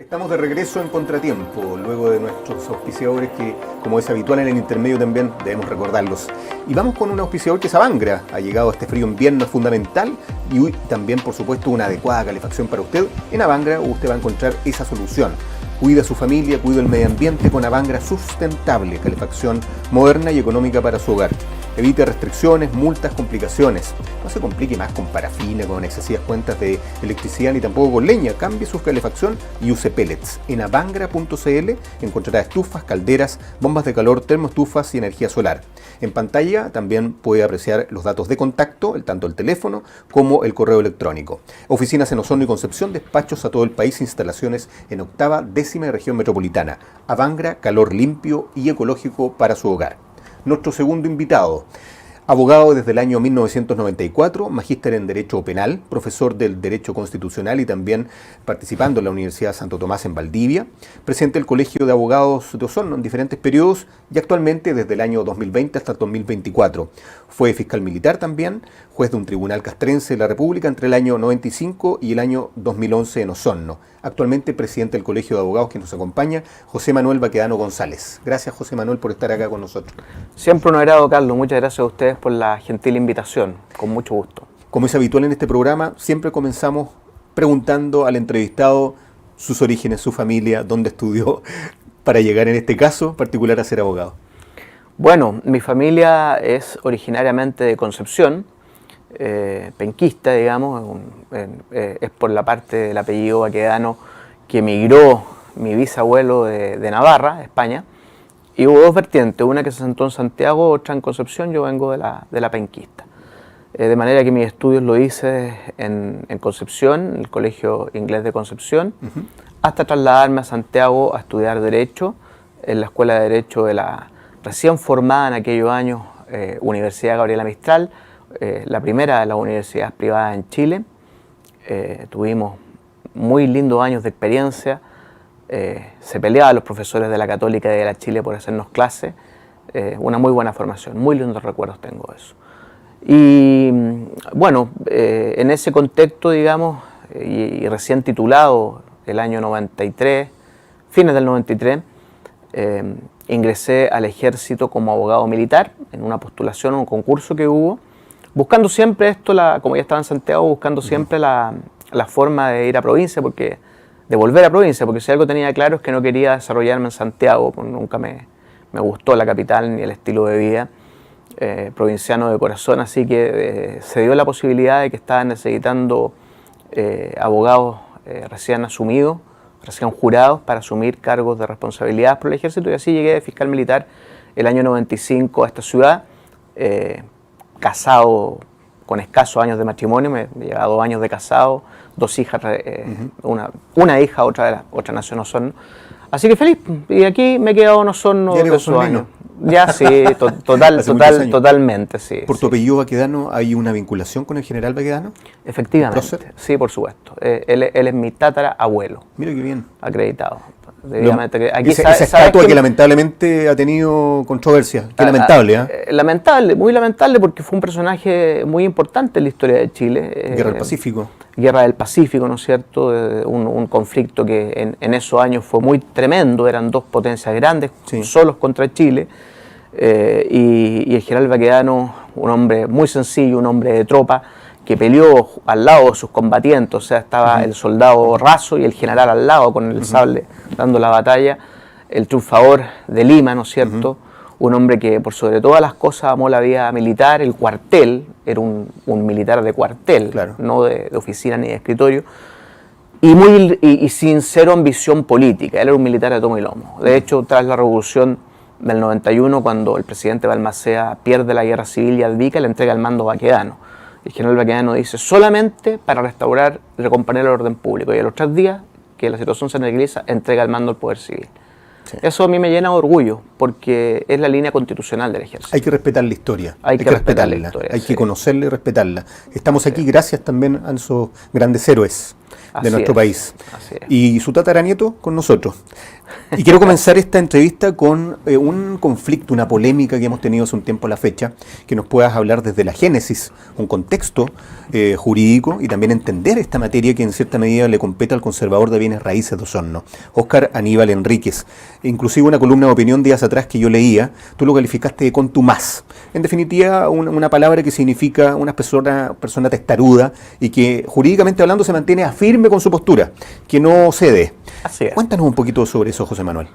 Estamos de regreso en Contratiempo, luego de nuestros auspiciadores que, como es habitual en el intermedio también, debemos recordarlos. Y vamos con un auspiciador que es Avangra. Ha llegado este frío invierno, es fundamental, y también, por supuesto, una adecuada calefacción para usted. En Avangra usted va a encontrar esa solución. Cuida a su familia, cuida el medio ambiente con Avangra Sustentable, calefacción moderna y económica para su hogar. Evite restricciones, multas, complicaciones. No se complique más con parafina, con excesivas cuentas de electricidad ni tampoco con leña. Cambie su calefacción y use pellets. En avangra.cl encontrará estufas, calderas, bombas de calor, termoestufas y energía solar. En pantalla también puede apreciar los datos de contacto, tanto el teléfono como el correo electrónico. Oficinas en Osorno y Concepción, despachos a todo el país, instalaciones en octava, décima región metropolitana. Avangra, calor limpio y ecológico para su hogar. Nuestro segundo invitado, abogado desde el año 1994, magíster en Derecho Penal, profesor del Derecho Constitucional y también participando en la Universidad Santo Tomás en Valdivia, presidente del Colegio de Abogados de Osorno en diferentes periodos y actualmente desde el año 2020 hasta el 2024. Fue fiscal militar también, juez de un tribunal castrense de la República entre el año 95 y el año 2011 en Osorno. Actualmente presidente del Colegio de Abogados que nos acompaña, José Manuel Baquedano González. Gracias, José Manuel, por estar acá con nosotros. Siempre un agrado, Carlos. Muchas gracias a ustedes por la gentil invitación. Con mucho gusto. Como es habitual en este programa, siempre comenzamos preguntando al entrevistado sus orígenes, su familia, dónde estudió, para llegar en este caso particular a ser abogado. Bueno, mi familia es originariamente de Concepción, penquista, digamos, es por la parte del apellido Baquedano que emigró mi bisabuelo de Navarra, España, y hubo dos vertientes, una que se sentó en Santiago, otra en Concepción. Yo vengo de la penquista. De manera que mis estudios lo hice en Concepción, en el Colegio Inglés de Concepción, hasta trasladarme a Santiago a estudiar Derecho, en la Escuela de Derecho de la recién formada en aquellos años Universidad Gabriela Mistral, la primera de las universidades privadas en Chile. Tuvimos muy lindos años de experiencia. Se peleaban los profesores de la Católica y de la Chile por hacernos clases. Una muy buena formación, muy lindos recuerdos tengo de eso. Y bueno, en ese contexto, digamos, y recién titulado el año 93, fines del 93, ingresé al ejército como abogado militar en una postulación, un concurso que hubo, buscando siempre esto, como ya estaba en Santiago, buscando siempre la forma de ir a provincia, de volver a provincia, porque si algo tenía claro es que no quería desarrollarme en Santiago, porque nunca me gustó la capital ni el estilo de vida provinciano de corazón, así que se dio la posibilidad de que estaban necesitando abogados recién asumidos, recién jurados para asumir cargos de responsabilidad por el ejército, y así llegué de fiscal militar el año 95 a esta ciudad, casado con escasos años de matrimonio, me llevaba 2 años de casado, 2 hijas, una hija, otra nació en Osorno. Así que feliz, y aquí me he quedado en Osorno de esos años. Ya sí, totalmente, sí. ¿Por tu apellido Baquedano hay una vinculación con el general Baquedano? Efectivamente, sí, por supuesto. Él es mi tatarabuelo. Mira qué bien. Acreditado. Aquí esa estatua que lamentablemente ha tenido controversia. Qué lamentable, ¿eh? Lamentable, muy lamentable, porque fue un personaje muy importante en la historia de Chile. Guerra del Pacífico. Guerra del Pacífico, ¿no es cierto? Un conflicto que en esos años fue muy tremendo. Eran 2 potencias grandes, sí, solos contra Chile. Y el general Baquedano, un hombre muy sencillo, un hombre de tropa, que peleó al lado de sus combatientes, o sea, estaba el soldado raso y el general al lado con el sable dando la batalla, el triunfador de Lima, ¿no es cierto? Un hombre que por sobre todas las cosas amó la vida militar, el cuartel, era un militar de cuartel, claro, no de oficina ni de escritorio, y sin cero ambición política. Él era un militar de tomo y lomo. De hecho, tras la revolución del 91, cuando el presidente Balmaceda pierde la guerra civil y abdica, le entrega el mando a Baquedano. El general Baquedano dice: solamente para restaurar y recomponer el orden público, y a los 3 días que la situación se tranquiliza, entrega el mando al poder civil. Sí. Eso a mí me llena de orgullo, porque es la línea constitucional del ejército. Hay que respetar la historia. Hay que respetarla. La historia, hay que conocerla y respetarla. Estamos aquí gracias también a esos grandes héroes de nuestro país. Y su tataranieto con nosotros. Y quiero comenzar esta entrevista con un conflicto, una polémica que hemos tenido hace un tiempo a la fecha, que nos puedas hablar desde la génesis, un contexto jurídico y también entender esta materia que en cierta medida le compete al conservador de bienes raíces de Osorno, Óscar Aníbal Enríquez. Inclusive una columna de opinión días atrás que yo leía, tú lo calificaste de contumaz. En definitiva, una palabra que significa una persona testaruda y que jurídicamente hablando se mantiene firme con su postura, que no cede. Así es. Cuéntanos un poquito sobre eso, José Manuel.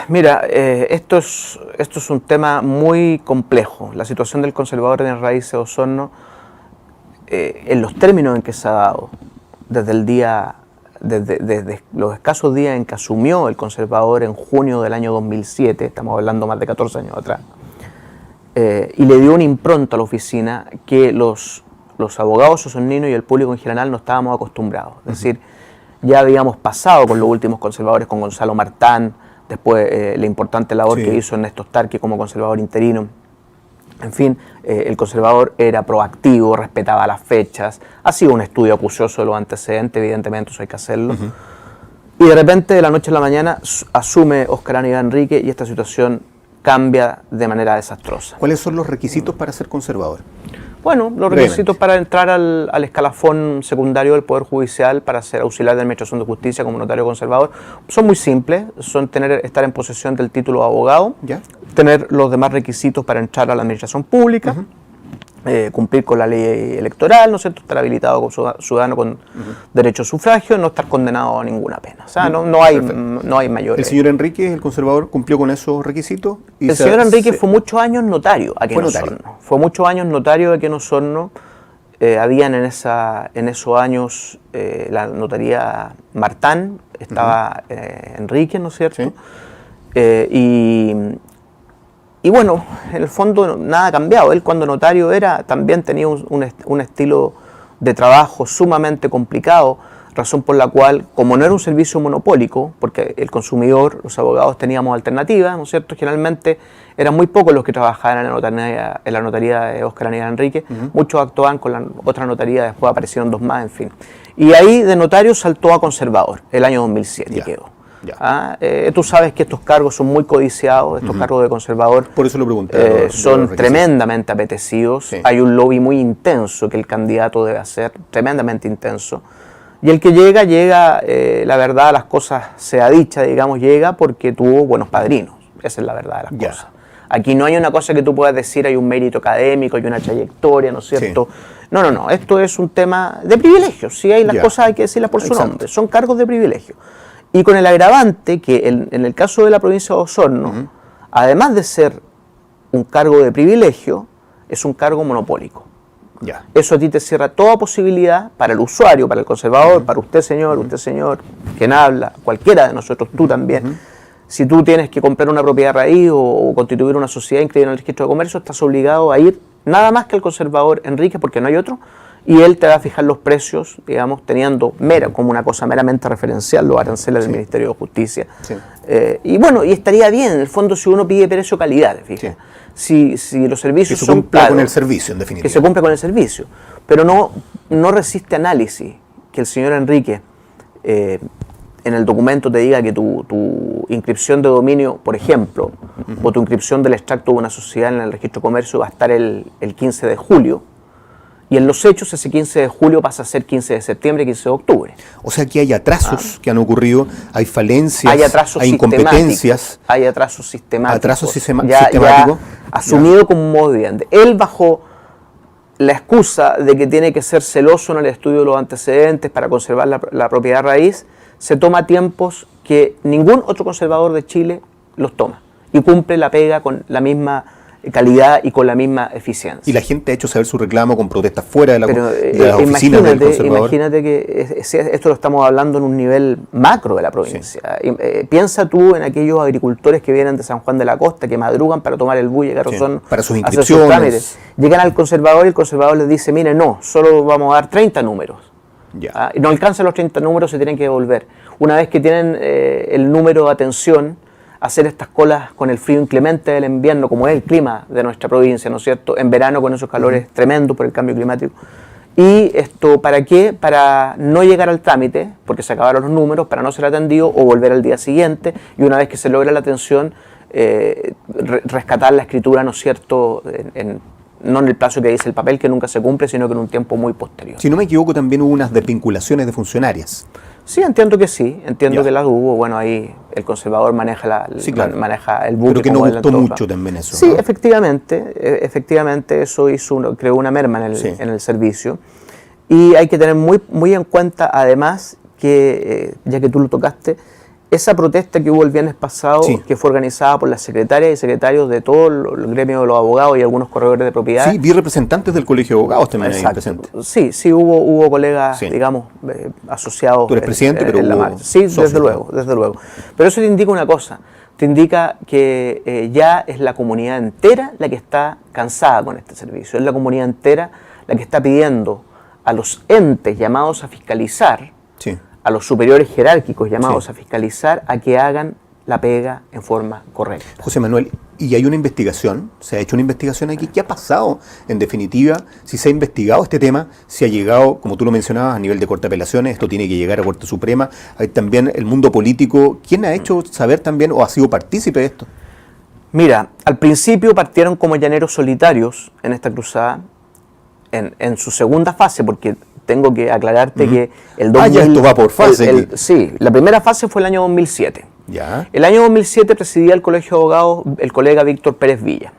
Mira, esto es un tema muy complejo. La situación del conservador de bienes raíces de Osorno, en los términos en que se ha dado, desde los escasos días en que asumió el conservador en junio del año 2007, estamos hablando más de 14 años atrás, y le dio una impronta a la oficina que los abogados osorninos y el público en general no estábamos acostumbrados. Es decir, ya habíamos pasado con los últimos conservadores, con Gonzalo Martán, después la importante labor que hizo Ernesto Starque como conservador interino. En fin, el conservador era proactivo, respetaba las fechas, ha sido un estudio acucioso de los antecedentes, evidentemente eso hay que hacerlo. Y de repente, de la noche a la mañana, asume Óscar Aníbal Enríquez y esta situación cambia de manera desastrosa. ¿Cuáles son los requisitos para ser conservador? Bueno, los requisitos para entrar al escalafón secundario del Poder Judicial para ser auxiliar de Administración de Justicia como notario conservador son muy simples, son estar en posesión del título de abogado, tener los demás requisitos para entrar a la Administración Pública, cumplir con la ley electoral, ¿no es cierto?, estar habilitado como ciudadano con derecho a sufragio, no estar condenado a ninguna pena. O sea, no hay mayores. ¿El señor Enríquez, el conservador, cumplió con esos requisitos? El señor Enríquez fue muchos años notario aquí en Osorno. Fue muchos años notario aquí en Osorno. Habían en esos años la notaría Martán, estaba Enríquez, ¿no es cierto? Sí. Y bueno, en el fondo nada ha cambiado. Él cuando notario también tenía un estilo de trabajo sumamente complicado, razón por la cual, como no era un servicio monopólico, porque el consumidor, los abogados teníamos alternativas, ¿no es cierto? Generalmente eran muy pocos los que trabajaban en la notaría de Óscar Aníbal Enríquez, muchos actuaban con la otra notaría, después aparecieron dos más, en fin. Y ahí de notario saltó a conservador, el año 2007 quedó. Tú sabes que estos cargos son muy codiciados, estos cargos de conservador. Por eso lo pregunté. Son tremendamente apetecidos. Sí. Hay un lobby muy intenso que el candidato debe hacer, tremendamente intenso. Y el que llega, la verdad, las cosas sea dicha, digamos, llega porque tuvo buenos padrinos. Esa es la verdad de las cosas. Aquí no hay una cosa que tú puedas decir, hay un mérito académico, hay una trayectoria, ¿no es cierto? Sí. No. Esto es un tema de privilegio. Si hay las cosas, hay que decirlas por su nombre. Son cargos de privilegio. Y con el agravante que en el caso de la provincia de Osorno, además de ser un cargo de privilegio, es un cargo monopólico. Eso a ti te cierra toda posibilidad para el usuario, para el conservador, para usted señor, quien habla, cualquiera de nosotros, tú también. Si tú tienes que comprar una propiedad raíz o constituir una sociedad inscrita en el registro de comercio, estás obligado a ir nada más que al conservador Enríquez, porque no hay otro, y él te va a fijar los precios, digamos, teniendo como una cosa meramente referencial los aranceles del Ministerio de Justicia. Y bueno, y estaría bien, en el fondo, si uno pide precio-calidad, fíjate. Si los servicios son son claros, con el servicio, en definitiva. Que se cumpla con el servicio. Pero no resiste análisis que el señor Enríquez en el documento te diga que tu inscripción de dominio, por ejemplo, o tu inscripción del extracto de una sociedad en el registro de comercio va a estar el 15 de julio. Y en los hechos, ese 15 de julio pasa a ser 15 de septiembre, 15 de octubre. O sea que hay atrasos que han ocurrido, hay falencias, hay incompetencias. Hay atrasos sistemáticos. Atrasos sistemáticos. Asumido como un modo de él, bajo la excusa de que tiene que ser celoso en el estudio de los antecedentes para conservar la propiedad raíz, se toma tiempos que ningún otro conservador de Chile los toma. Y cumple la pega con la misma calidad y con la misma eficiencia. Y la gente ha hecho saber su reclamo con protestas fuera de las oficinas del conservador. Imagínate que esto lo estamos hablando en un nivel macro de la provincia. Piensa tú en aquellos agricultores que vienen de San Juan de la Costa, que madrugan para tomar el bus y llegar a Osorno, para sus inscripciones. Llegan al conservador y el conservador les dice, mire, no, solo vamos a dar 30 números. No alcanzan los 30 números, se tienen que devolver. Una vez que tienen el número de atención, hacer estas colas con el frío inclemente del invierno, como es el clima de nuestra provincia, ¿no es cierto? En verano con esos calores tremendos por el cambio climático. ¿Y esto para qué? Para no llegar al trámite, porque se acabaron los números, para no ser atendido o volver al día siguiente, y una vez que se logra la atención, rescatar la escritura, ¿no es cierto?, no en el plazo que dice el papel, que nunca se cumple, sino que en un tiempo muy posterior. Si no me equivoco, también hubo unas desvinculaciones de funcionarias. Sí, entiendo que sí, entiendo que las hubo. Bueno, ahí el conservador maneja maneja el buque. Pero que no gustó mucho también eso. Sí, ¿no? efectivamente eso creó una merma en el servicio. Y hay que tener muy en cuenta, además, que, ya que tú lo tocaste, esa protesta que hubo el viernes pasado, que fue organizada por las secretarias y secretarios de todo el gremio de los abogados y algunos corredores de propiedad. Sí, vi representantes del Colegio de Abogados también ahí presentes. Sí, hubo colegas, digamos, asociados. Tú eres presidente, pero la marcha. Sí, desde luego. Pero eso te indica una cosa, te indica que ya es la comunidad entera la que está cansada con este servicio, es la comunidad entera la que está pidiendo a los entes llamados a fiscalizar, a los superiores jerárquicos llamados a fiscalizar, a que hagan la pega en forma correcta. José Manuel, ¿y hay una investigación? ¿Se ha hecho una investigación aquí? ¿Qué ha pasado? En definitiva, si se ha investigado este tema, si ha llegado, como tú lo mencionabas, a nivel de Corte de Apelaciones, esto tiene que llegar a Corte Suprema, hay también el mundo político. ¿Quién ha hecho saber también o ha sido partícipe de esto? Mira, al principio partieron como llaneros solitarios en esta cruzada, en su segunda fase, porque tengo que aclararte que el 2000... ya esto va por fase. Sí, la primera fase fue el año 2007. Ya. El año 2007 presidía el Colegio de Abogados el colega Víctor Pérez Villa.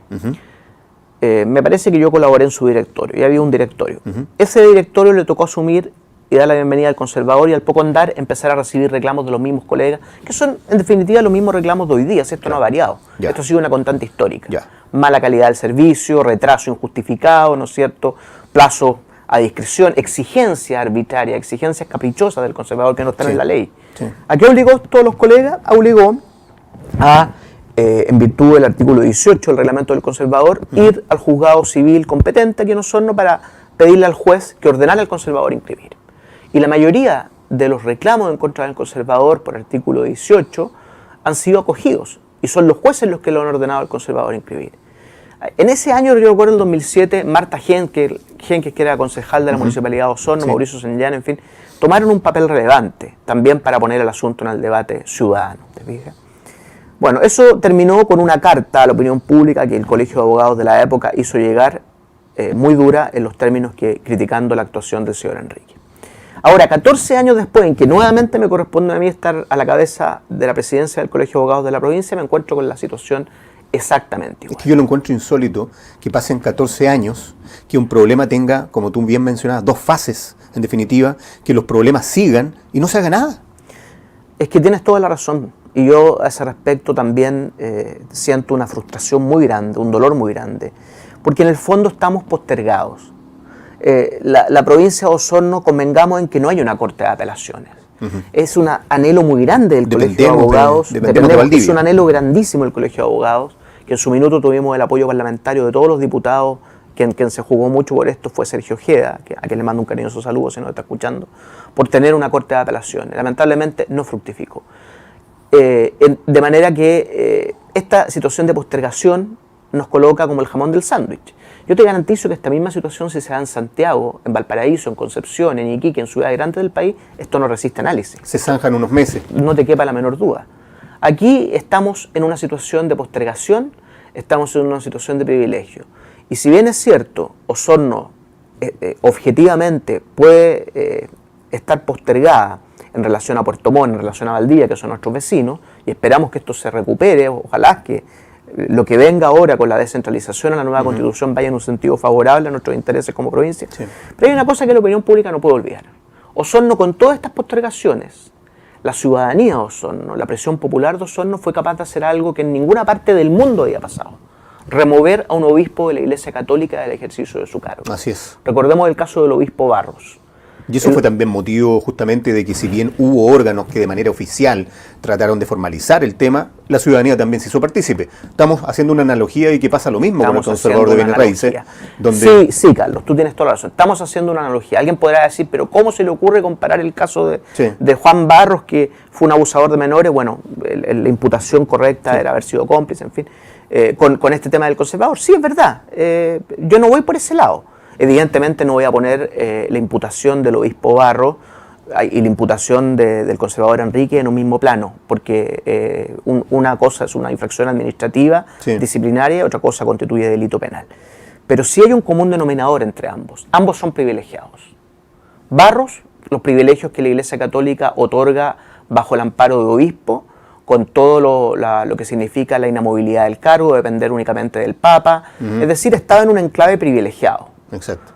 Me parece que yo colaboré en su directorio, y había un directorio. Ese directorio le tocó asumir y dar la bienvenida al conservador, y al poco andar empezar a recibir reclamos de los mismos colegas, que son en definitiva los mismos reclamos de hoy día. Esto no ha variado. Esto ha sido una constante histórica. Mala calidad del servicio, retraso injustificado, ¿no es cierto?, plazo a discreción, exigencia arbitraria, exigencias caprichosas del conservador que no están en la ley. ¿A qué obligó todos los colegas? Obligó a, en virtud del artículo 18 del reglamento del conservador, ir al juzgado civil competente aquí en Osorno para pedirle al juez que ordenara al conservador inscribir. Y la mayoría de los reclamos en contra del conservador por artículo 18 han sido acogidos, y son los jueces los que lo han ordenado al conservador inscribir. En ese año, yo recuerdo, en 2007, Marta Henke, que era concejal de la Municipalidad de Osorno, Mauricio Señán, en fin, tomaron un papel relevante también para poner el asunto en el debate ciudadano. ¿Te fijas? Bueno, eso terminó con una carta a la opinión pública que el Colegio de Abogados de la época hizo llegar, muy dura en los términos que criticando la actuación del señor Enrique. Ahora, 14 años después, en que nuevamente me corresponde a mí estar a la cabeza de la presidencia del Colegio de Abogados de la provincia, me encuentro con la situación exactamente igual. Es que yo lo encuentro insólito que pasen 14 años, que un problema tenga, como tú bien mencionabas, dos fases, en definitiva, que los problemas sigan y no se haga nada. Es que tienes toda la razón, y yo a ese respecto también siento una frustración muy grande, un dolor muy grande, porque en el fondo estamos postergados. La provincia de Osorno, convengamos en que no hay una corte de apelaciones. Es un anhelo muy grande del Colegio de Abogados, es un anhelo grandísimo del Colegio de Abogados, que en su minuto tuvimos el apoyo parlamentario de todos los diputados. Quien se jugó mucho por esto fue Sergio Ojeda, a quien le mando un cariñoso saludo si nos está escuchando, por tener una corte de apelaciones. Lamentablemente no fructificó. De manera que esta situación de postergación nos coloca como el jamón del sándwich. Yo te garantizo que esta misma situación, si se da en Santiago, en Valparaíso, en Concepción, en Iquique, en ciudades grandes del país, esto no resiste análisis. Se zanjan unos meses. No te quepa la menor duda. Aquí estamos en una situación de postergación, estamos en una situación de privilegio. Y si bien es cierto, Osorno objetivamente puede estar postergada en relación a Puerto Montt, en relación a Valdivia, que son nuestros vecinos, y esperamos que esto se recupere, ojalá que lo que venga ahora con la descentralización a la nueva Constitución vaya en un sentido favorable a nuestros intereses como provincia. Pero hay una cosa que la opinión pública no puede olvidar. Osorno, con todas estas postergaciones, la ciudadanía de Osorno, la presión popular de Osorno, fue capaz de hacer algo que en ninguna parte del mundo había pasado: remover a un obispo de la Iglesia Católica del ejercicio de su cargo. Así es. Recordemos el caso del obispo Barros. Y eso fue también motivo justamente de que, si bien hubo órganos que de manera oficial trataron de formalizar el tema, la ciudadanía también se hizo partícipe. Estamos haciendo una analogía, y que pasa lo mismo con el conservador de bienes raíces. Sí, Carlos, tú tienes toda la razón. Estamos haciendo una analogía. Alguien podrá decir, pero ¿cómo se le ocurre comparar el caso de Juan Barros, que fue un abusador de menores? Bueno, la imputación correcta era haber sido cómplice, en fin, con este tema del conservador. Sí, es verdad. Yo no voy por ese lado. Evidentemente no voy a poner la imputación del obispo Barros y la imputación del conservador Enrique en un mismo plano, porque una cosa es una infracción administrativa, Sí. disciplinaria, y otra cosa constituye delito penal. Pero sí hay un común denominador entre ambos. Ambos son privilegiados. Barros, los privilegios que la Iglesia Católica otorga bajo el amparo de obispo, con todo lo que significa la inamovilidad del cargo, depender únicamente del Papa. Es decir, estaba en un enclave privilegiado. Exacto.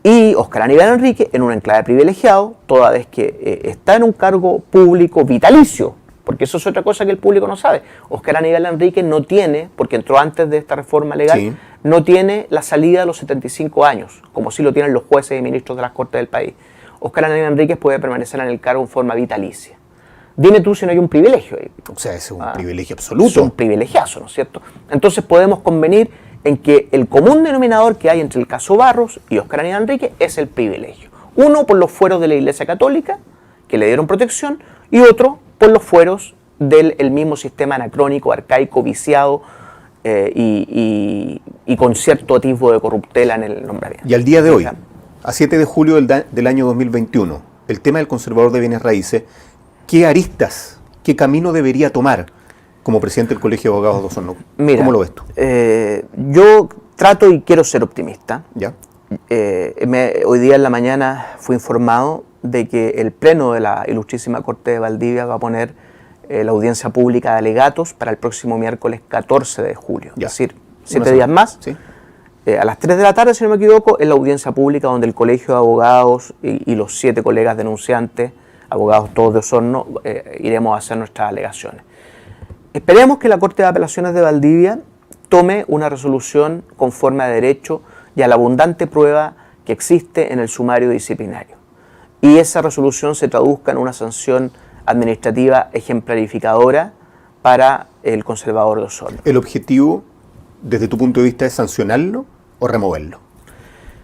Y Óscar Aníbal Enrique en un enclave privilegiado, toda vez que está en un cargo público vitalicio, porque eso es otra cosa que el público no sabe. Óscar Aníbal Enrique no tiene, porque entró antes de esta reforma legal, Sí. no tiene la salida a los 75 años, como sí lo tienen los jueces y ministros de las Cortes del país. Óscar Aníbal Enrique puede permanecer en el cargo en forma vitalicia. Dime tú si no hay un privilegio ahí. O sea, ese es un privilegio Es absoluto. un privilegiazo, ¿no es cierto? Entonces podemos convenir en que el común denominador que hay entre el caso Barros y Óscar Aníbal Enrique es el privilegio. Uno por los fueros de la Iglesia Católica, que le dieron protección, y otro por los fueros del mismo sistema anacrónico, arcaico, viciado y con cierto atisbo de corruptela en el nombramiento. Y al día de hoy, a 7 de julio del año 2021, el tema del conservador de bienes raíces, ¿qué aristas, qué camino debería tomar como presidente del Colegio de Abogados de Osorno? Mira, ¿Cómo lo ves tú? Yo trato y quiero ser optimista. ¿Ya? Hoy día en la mañana fui informado de que el Pleno de la Ilustrísima Corte de Valdivia va a poner la audiencia pública de alegatos para el próximo miércoles 14 de julio. Ya. Es decir, Una 7 días más. Sí. A las 3 de la tarde, si no me equivoco, es la audiencia pública donde el Colegio de Abogados y los 7 colegas denunciantes, abogados todos de Osorno, iremos a hacer nuestras alegaciones. Esperemos que la Corte de Apelaciones de Valdivia tome una resolución conforme a derecho y a la abundante prueba que existe en el sumario disciplinario. Y esa resolución se traduzca en una sanción administrativa ejemplarificadora para el conservador de Osorno. ¿El objetivo, desde tu punto de vista, es sancionarlo o removerlo?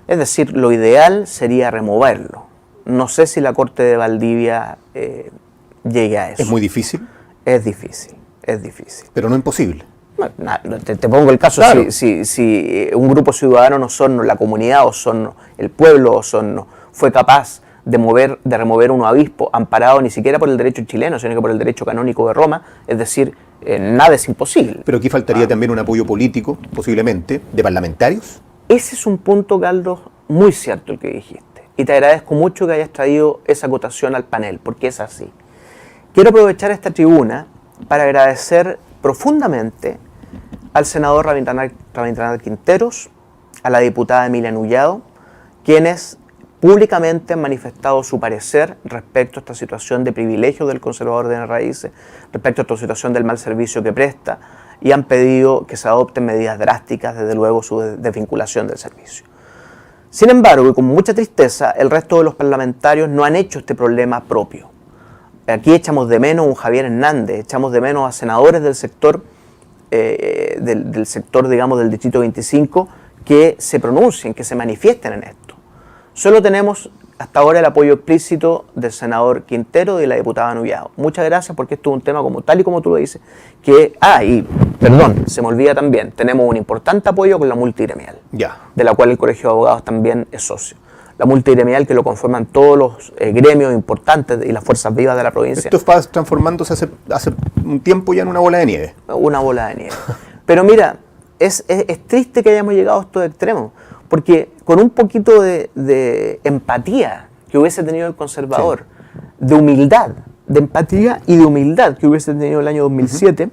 Es decir, lo ideal sería removerlo. No sé si la Corte de Valdivia llegue a eso. ¿Es muy difícil? Es difícil, es difícil. Pero no imposible. Te pongo el caso, Claro. si un grupo ciudadano en Osorno, la comunidad Osorno, el pueblo Osorno, fue capaz de remover un obispo amparado ni siquiera por el derecho chileno, sino que por el derecho canónico de Roma, es decir, nada es imposible. Pero aquí faltaría también un apoyo político, posiblemente, de parlamentarios. Ese es un punto, Carlos, muy cierto el que dijiste. Y te agradezco mucho que hayas traído esa acotación al panel, porque es así. Quiero aprovechar esta tribuna para agradecer profundamente al senador Rabindranath Quinteros, a la diputada Emilia Nullado, quienes públicamente han manifestado su parecer respecto a esta situación de privilegio del conservador de bienes raíces, respecto a esta situación del mal servicio que presta, y han pedido que se adopten medidas drásticas, desde luego su desvinculación del servicio. Sin embargo, y con mucha tristeza, el resto de los parlamentarios no han hecho este problema propio. Aquí echamos de menos a un Javier Hernández, echamos de menos a senadores del sector, digamos, del Distrito 25, que se pronuncien, que se manifiesten en esto. Solo tenemos hasta ahora el apoyo explícito del senador Quintero y de la diputada Nullado. Muchas gracias, porque esto es un tema como tal y como tú lo dices, se me olvida también, tenemos un importante apoyo con la multigremial, Ya. de la cual el Colegio de Abogados también es socio. La multigremial que lo conforman todos los gremios importantes y las fuerzas vivas de la provincia. Esto va transformándose hace un tiempo ya en una bola de nieve. Una bola de nieve. Pero mira, es triste que hayamos llegado a estos extremos, porque con un poquito de empatía que hubiese tenido el conservador, de humildad, de empatía y de humildad que hubiese tenido el año 2007,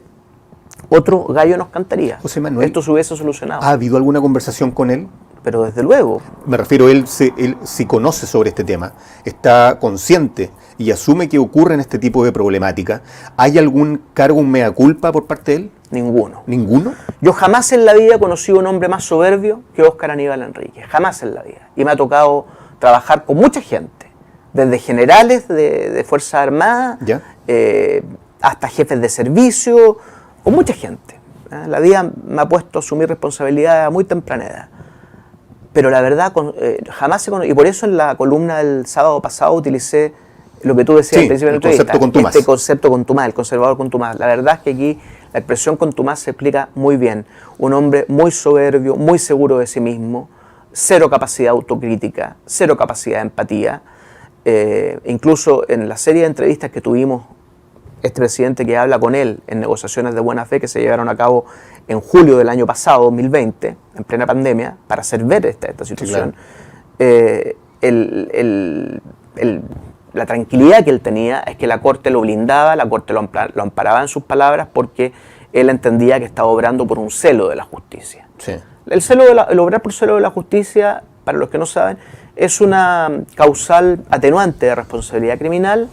otro gallo nos cantaría. José Manuel, esto se hubiese solucionado. ¿ha habido alguna conversación con él? Pero desde luego. Me refiero, él sí conoce sobre este tema, está consciente y asume que ocurre en este tipo de problemática. ¿Hay algún cargo, un mea culpa por parte de él? Ninguno. ¿Ninguno? Yo jamás en la vida he conocido un hombre más soberbio que Óscar Aníbal Enrique. Jamás en la vida. Y me ha tocado trabajar con mucha gente. Desde generales de Fuerzas Armadas, hasta jefes de servicio, con mucha gente. La vida me ha puesto a asumir responsabilidad a muy temprana edad. Pero la verdad, jamás se conoce. Y por eso en la columna del sábado pasado utilicé lo que tú decías al principio de la entrevista. Este concepto contumaz, el conservador contumaz. La verdad es que aquí la expresión contumaz se explica muy bien. Un hombre muy soberbio, muy seguro de sí mismo, cero capacidad autocrítica, cero capacidad de empatía. Incluso en la serie de entrevistas que tuvimos, este presidente que habla con él en negociaciones de buena fe que se llevaron a cabo en julio del año pasado, 2020, en plena pandemia, para hacer ver esta situación, sí, claro. La tranquilidad que él tenía es que la Corte lo blindaba, la Corte lo amparaba en sus palabras, porque él entendía que estaba obrando por un celo de la justicia. Sí. El obrar por celo de la justicia, para los que no saben, es una causal atenuante de responsabilidad criminal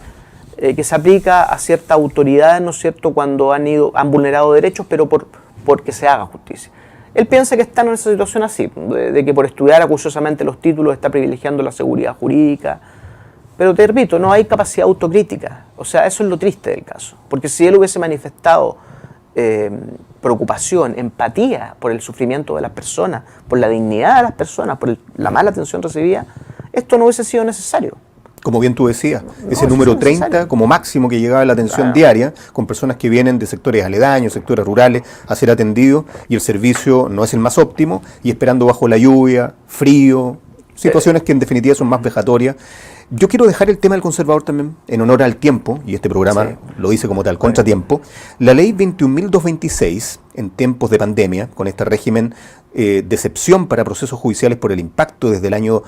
que se aplica a ciertas autoridades, ¿no es cierto?, cuando han vulnerado derechos, pero porque se haga justicia. Él piensa que está en esa situación así, de que por estudiar acuciosamente los títulos está privilegiando la seguridad jurídica. Pero te repito, no hay capacidad autocrítica. O sea, eso es lo triste del caso. Porque si él hubiese manifestado preocupación, empatía por el sufrimiento de las personas, por la dignidad de las personas, por la mala atención recibida, esto no hubiese sido necesario. Como bien tú decías, ese número 30 como máximo que llegaba a la atención diaria, con personas que vienen de sectores aledaños, sectores rurales, a ser atendidos, y el servicio no es el más óptimo, y esperando bajo la lluvia, frío, situaciones que en definitiva son más vejatorias. Yo quiero dejar el tema del conservador también, en honor al tiempo, y este programa lo dice como tal, contratiempo. La ley 21.226, en tiempos de pandemia, con este régimen de excepción para procesos judiciales por el impacto desde el año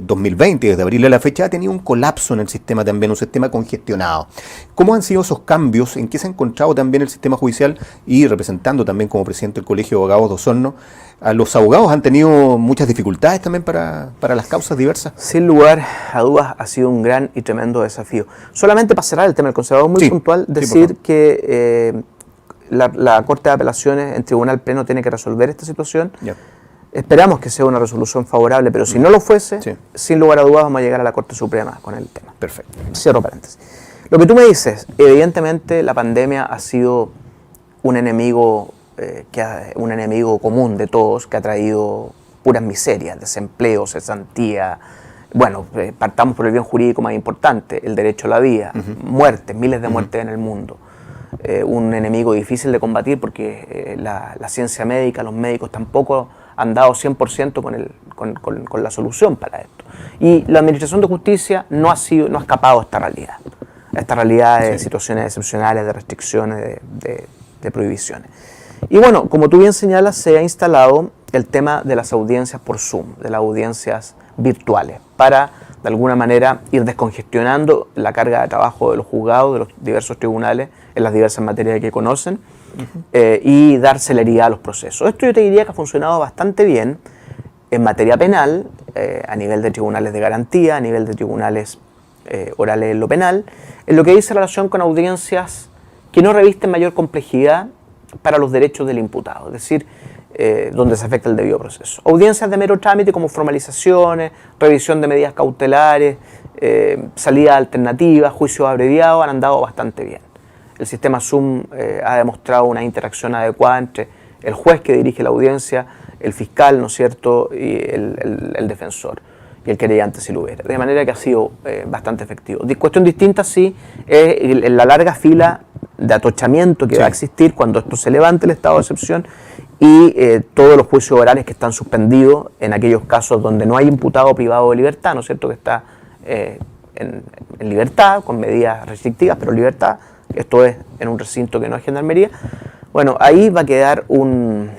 2020, desde abril a la fecha, ha tenido un colapso en el sistema también, un sistema congestionado. ¿Cómo han sido esos cambios? ¿En qué se ha encontrado también el sistema judicial? Y representando también como presidente del Colegio de Abogados de Osorno, a los abogados han tenido muchas dificultades también para las causas diversas. Sin lugar a dudas ha sido un gran y tremendo desafío. Solamente para cerrar el tema del conservador muy puntual, decir que la Corte de Apelaciones en Tribunal Pleno tiene que resolver esta situación. Esperamos que sea una resolución favorable, pero si no lo fuese, sin lugar a dudas vamos a llegar a la Corte Suprema con el tema. Perfecto. Cierro paréntesis. Lo que tú me dices, evidentemente la pandemia ha sido un enemigo común de todos, que ha traído puras miserias, desempleo, cesantía. Bueno, partamos por el bien jurídico más importante, el derecho a la vida, muertes, miles de muertes en el mundo. Un enemigo difícil de combatir porque la ciencia médica, los médicos tampoco han dado 100% con la solución para esto. Y la Administración de Justicia no ha escapado a esta realidad de situaciones excepcionales, de restricciones, de prohibiciones. Y bueno, como tú bien señalas, se ha instalado el tema de las audiencias por Zoom, de las audiencias virtuales, para de alguna manera ir descongestionando la carga de trabajo de los juzgados, de los diversos tribunales, en las diversas materias que conocen, y dar celeridad a los procesos. Esto yo te diría que ha funcionado bastante bien en materia penal, a nivel de tribunales de garantía, a nivel de tribunales orales en lo penal, en lo que dice relación con audiencias que no revisten mayor complejidad para los derechos del imputado, es decir, donde se afecta el debido proceso. Audiencias de mero trámite como formalizaciones, revisión de medidas cautelares, salidas alternativas, juicios abreviados han andado bastante bien. El sistema Zoom ha demostrado una interacción adecuada entre el juez que dirige la audiencia, el fiscal, ¿no es cierto?, y el defensor y el querellante si lo hubiera. De manera que ha sido bastante efectivo. Cuestión distinta sí es la larga fila de atochamiento que va a existir cuando esto se levante el estado de excepción y todos los juicios orales que están suspendidos en aquellos casos donde no hay imputado privado de libertad, ¿no es cierto?, que está en libertad, con medidas restrictivas, pero libertad, esto es en un recinto que no es gendarmería. Bueno, ahí va a quedar un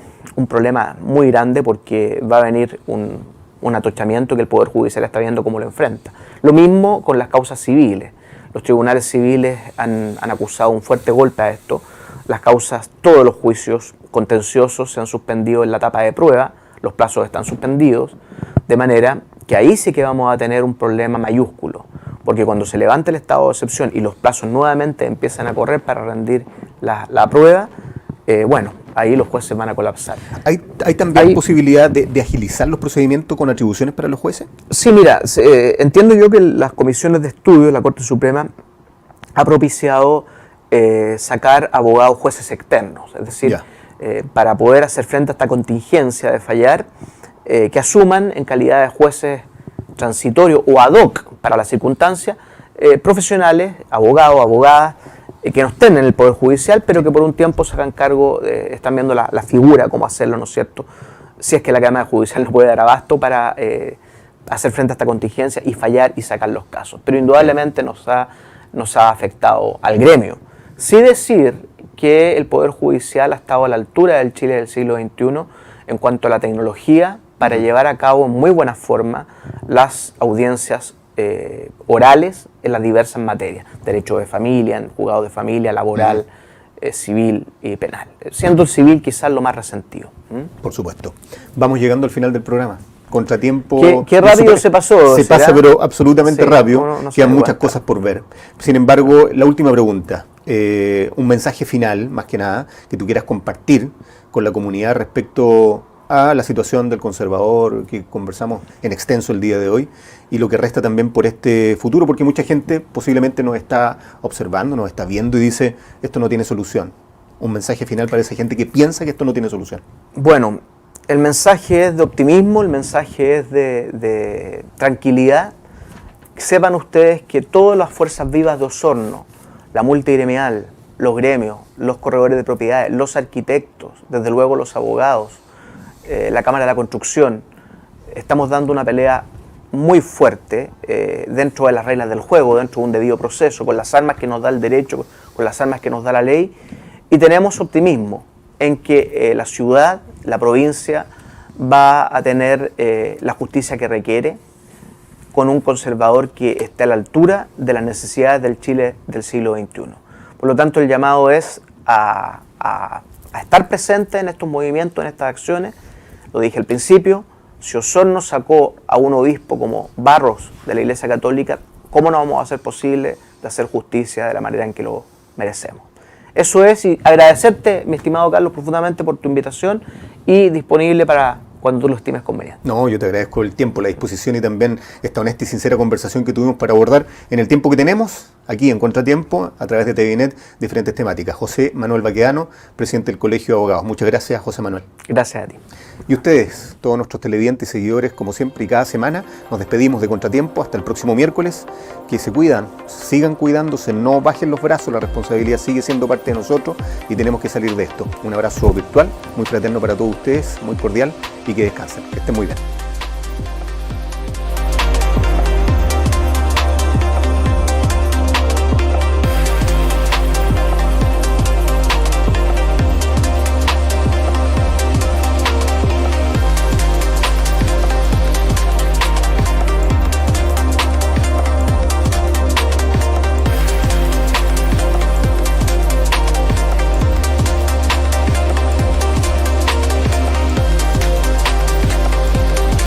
problema muy grande porque va a venir un atochamiento que el Poder Judicial está viendo cómo lo enfrenta. Lo mismo con las causas civiles. Los tribunales civiles han acusado un fuerte golpe a esto. Las causas, todos los juicios contenciosos se han suspendido en la etapa de prueba, los plazos están suspendidos, de manera que ahí sí que vamos a tener un problema mayúsculo, porque cuando se levante el estado de excepción y los plazos nuevamente empiezan a correr para rendir la prueba, bueno, ahí los jueces van a colapsar. ¿Hay también posibilidad de agilizar los procedimientos con atribuciones para los jueces? Sí, mira, entiendo yo que las comisiones de estudio de la Corte Suprema ha propiciado sacar abogados jueces externos, es decir, para poder hacer frente a esta contingencia de fallar, que asuman en calidad de jueces transitorios o ad hoc para la circunstancia, profesionales, abogados, abogadas, que no estén en el Poder Judicial, pero que por un tiempo se hagan cargo, están viendo la figura, cómo hacerlo, ¿no es cierto?, si es que la Cámara Judicial no puede dar abasto para hacer frente a esta contingencia y fallar y sacar los casos. Pero indudablemente nos ha afectado al gremio. Sí decir que el Poder Judicial ha estado a la altura del Chile del siglo XXI en cuanto a la tecnología para llevar a cabo en muy buena forma las audiencias orales en las diversas materias, derecho de familia, juzgado de familia, laboral, civil y penal, siendo el civil quizás lo más resentido. Por supuesto. Vamos llegando al final del programa. Contratiempo. Qué rápido se pasó. Se pasa, pero absolutamente Sí, rápido. no Quedan muchas cuenta. cosas por ver. Sin embargo, la última pregunta. Un mensaje final, más que nada, que tú quieras compartir con la comunidad respecto a la situación del conservador que conversamos en extenso el día de hoy y lo que resta también por este futuro, porque mucha gente posiblemente nos está observando, nos está viendo y dice, esto no tiene solución. Un mensaje final para esa gente que piensa que esto no tiene solución. Bueno, el mensaje es de optimismo, el mensaje es de tranquilidad. Sepan ustedes que todas las fuerzas vivas de Osorno, la multigremial, los gremios, los corredores de propiedades, los arquitectos, desde luego los abogados, la Cámara de la Construcción, estamos dando una pelea muy fuerte dentro de las reglas del juego, dentro de un debido proceso, con las armas que nos da el derecho, con las armas que nos da la ley, y tenemos optimismo en que la ciudad, la provincia, va a tener la justicia que requiere, con un conservador que esté a la altura de las necesidades del Chile del siglo XXI. Por lo tanto, el llamado es a estar presente en estos movimientos, en estas acciones. Lo dije al principio, si Osorno sacó a un obispo como Barros de la Iglesia Católica, ¿cómo no vamos a hacer posible de hacer justicia de la manera en que lo merecemos? Eso es, y agradecerte, mi estimado Carlos, profundamente por tu invitación y disponible para cuando tú lo estimes conveniente. No, yo te agradezco el tiempo, la disposición y también esta honesta y sincera conversación que tuvimos para abordar en el tiempo que tenemos, aquí en Contratiempo, a través de TVNet, diferentes temáticas. José Manuel Baquedano, presidente del Colegio de Abogados. Muchas gracias, José Manuel. Gracias a ti. Y ustedes, todos nuestros televidentes y seguidores, como siempre y cada semana, nos despedimos de Contratiempo hasta el próximo miércoles. Que se cuidan, sigan cuidándose, no bajen los brazos, la responsabilidad sigue siendo parte de nosotros y tenemos que salir de esto. Un abrazo virtual, muy fraterno para todos ustedes, muy cordial y que descansen. Que estén muy bien.